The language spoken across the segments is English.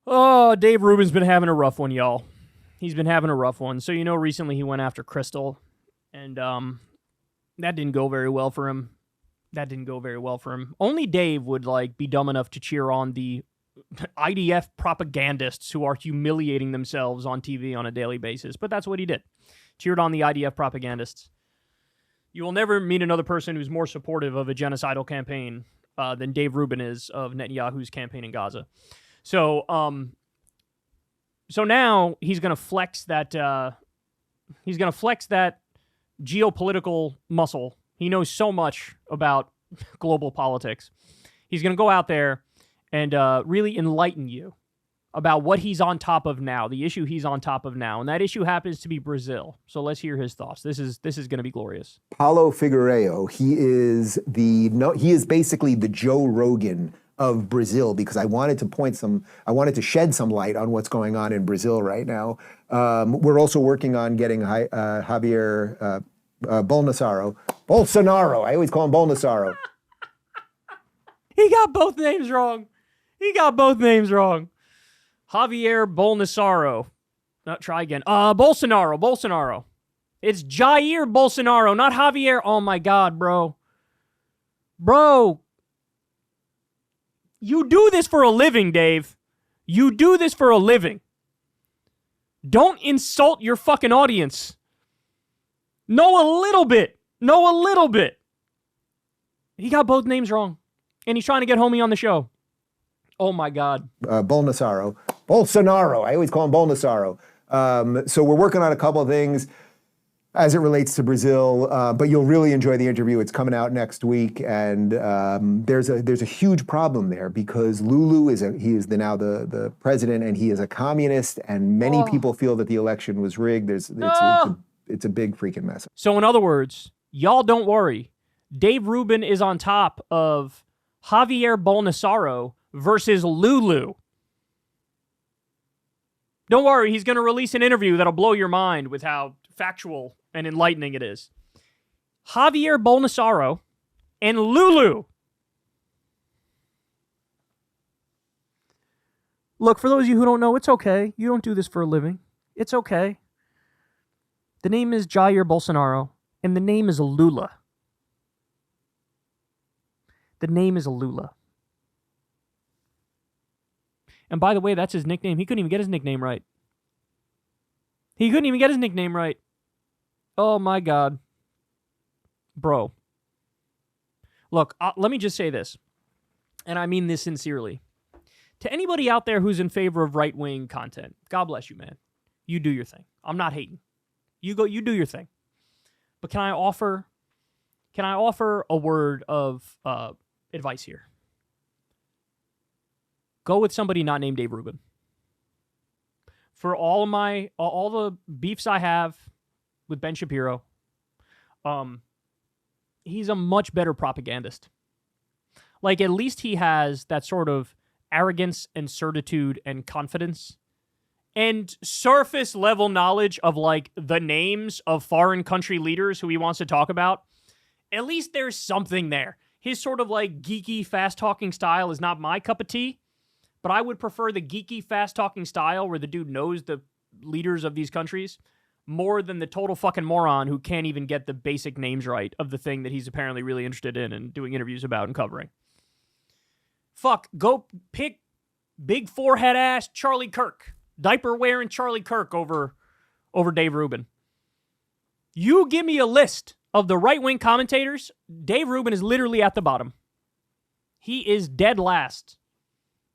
Oh, Dave Rubin's been having a rough one, y'all. He's been having a rough one. So, recently he went after Crystal, and that didn't go very well for him. Only Dave would, be dumb enough to cheer on the IDF propagandists who are humiliating themselves on TV on a daily basis. But that's what he did. Cheered on the IDF propagandists. You will never meet another person who's more supportive of a genocidal campaign than Dave Rubin is of Netanyahu's campaign in Gaza. So now he's going to flex that. He's going to flex that geopolitical muscle. He knows so much about global politics. He's going to go out there and really enlighten you about what he's on top of now, the issue he's on top of now, and that issue happens to be Brazil. So let's hear his thoughts. This is going to be glorious. Paulo Figueiredo, he is basically the Joe Rogan of Brazil, because I wanted to shed some light on what's going on in Brazil right now. We're also working on getting Javier Bolsonaro. I always call him Bolsonaro. He got both names wrong. Javier Bolsonaro. Try again. Bolsonaro. It's Jair Bolsonaro, not Javier. Oh my God, bro. You do this for a living, Dave. You do this for a living. Don't insult your fucking audience. Know a little bit. He got both names wrong. And he's trying to get homie on the show. Oh my God. Bolsonaro. I always call him Bolsonaro. So we're working on a couple of things as it relates to Brazil, but you'll really enjoy the interview. It's coming out next week, and there's a huge problem there because Lulu is now the president, and he is a communist, and many people feel that the election was rigged. It's a big freaking mess. So in other words, y'all don't worry. Dave Rubin is on top of Javier Bolsonaro versus Lulu. Don't worry, he's going to release an interview that'll blow your mind with how factual and enlightening it is. Javier Bolsonaro and Lulu. Look, for those of you who don't know, it's okay. You don't do this for a living. It's okay. The name is Jair Bolsonaro, and the name is Lula. And by the way, that's his nickname. He couldn't even get his nickname right. Oh my God. Bro. Look, let me just say this, and I mean this sincerely. To anybody out there who's in favor of right-wing content, God bless you, man. You do your thing. I'm not hating. You do your thing. But can I offer a word of advice here? Go with somebody not named Dave Rubin. For all the beefs I have with Ben Shapiro, he's a much better propagandist. Like, at least he has that sort of arrogance and certitude and confidence and surface level knowledge of like the names of foreign country leaders who he wants to talk about. At least there's something there. His sort of like geeky, fast-talking style is not my cup of tea, but I would prefer the geeky, fast-talking style where the dude knows the leaders of these countries more than the total fucking moron who can't even get the basic names right of the thing that he's apparently really interested in and doing interviews about and covering. Fuck, go pick big forehead ass Charlie Kirk. Diaper wearing Charlie Kirk over Dave Rubin. You give me a list of the right-wing commentators, Dave Rubin is literally at the bottom. He is dead last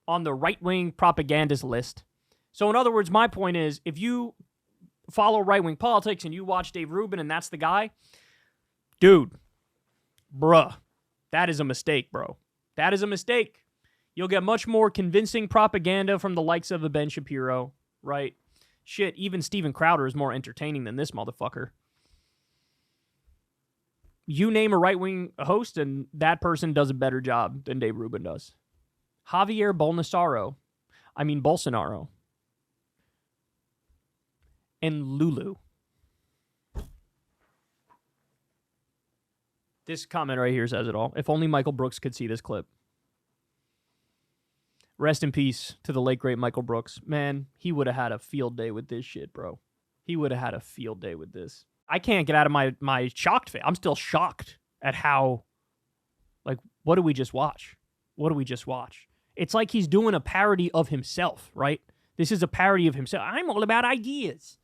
on the right-wing propagandist list. So in other words, my point is, if you follow right-wing politics and you watch Dave Rubin and that's the guy, dude, bruh, that is a mistake, bro. That is a mistake. You'll get much more convincing propaganda from the likes of a Ben Shapiro, right? Shit, even Steven Crowder is more entertaining than this motherfucker. You name a right-wing host, and that person does a better job than Dave Rubin does. Javier Bolsonaro, and Lulu. This comment right here says it all. If only Michael Brooks could see this clip. Rest in peace to the late, great Michael Brooks. Man, he would have had a field day with this shit, bro. He would have had a field day with this. I can't get out of my shocked face. I'm still shocked at how, like, what did we just watch? What did we just watch? It's like he's doing a parody of himself, right? This is a parody of himself. I'm all about ideas.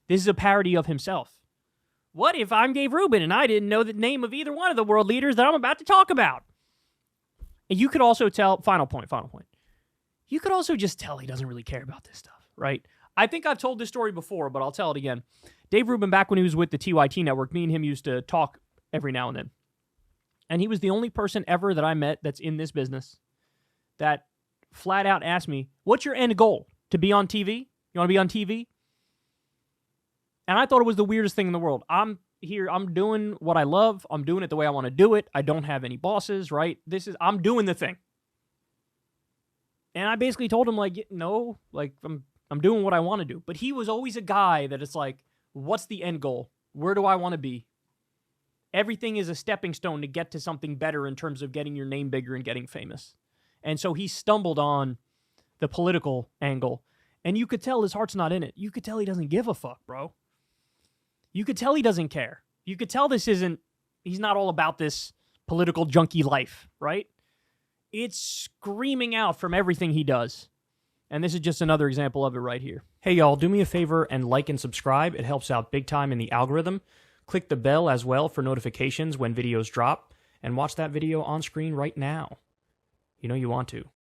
This is a parody of himself. What if I'm Dave Rubin and I didn't know the name of either one of the world leaders that I'm about to talk about? And you could also tell, final point. You could also just tell he doesn't really care about this stuff, right? I think I've told this story before, but I'll tell it again. Dave Rubin, back when he was with the TYT network, me and him used to talk every now and then. And he was the only person ever that I met that's in this business that flat out asked me, what's your end goal? To be on TV? You want to be on TV? And I thought it was the weirdest thing in the world. I'm here, I'm doing what I love. I'm doing it the way I want to do it. I don't have any bosses, right? I'm doing the thing. And I basically told him, like, no, like, I'm doing what I want to do. But he was always a guy that it's like, what's the end goal? Where do I want to be? Everything is a stepping stone to get to something better in terms of getting your name bigger and getting famous. And so he stumbled on the political angle. And you could tell his heart's not in it. You could tell he doesn't give a fuck, bro. You could tell he doesn't care. You could tell he's not all about this political junkie life, right? It's screaming out from everything he does. And this is just another example of it right here. Hey, y'all, do me a favor and like and subscribe. It helps out big time in the algorithm. Click the bell as well for notifications when videos drop. And watch that video on screen right now. You know you want to.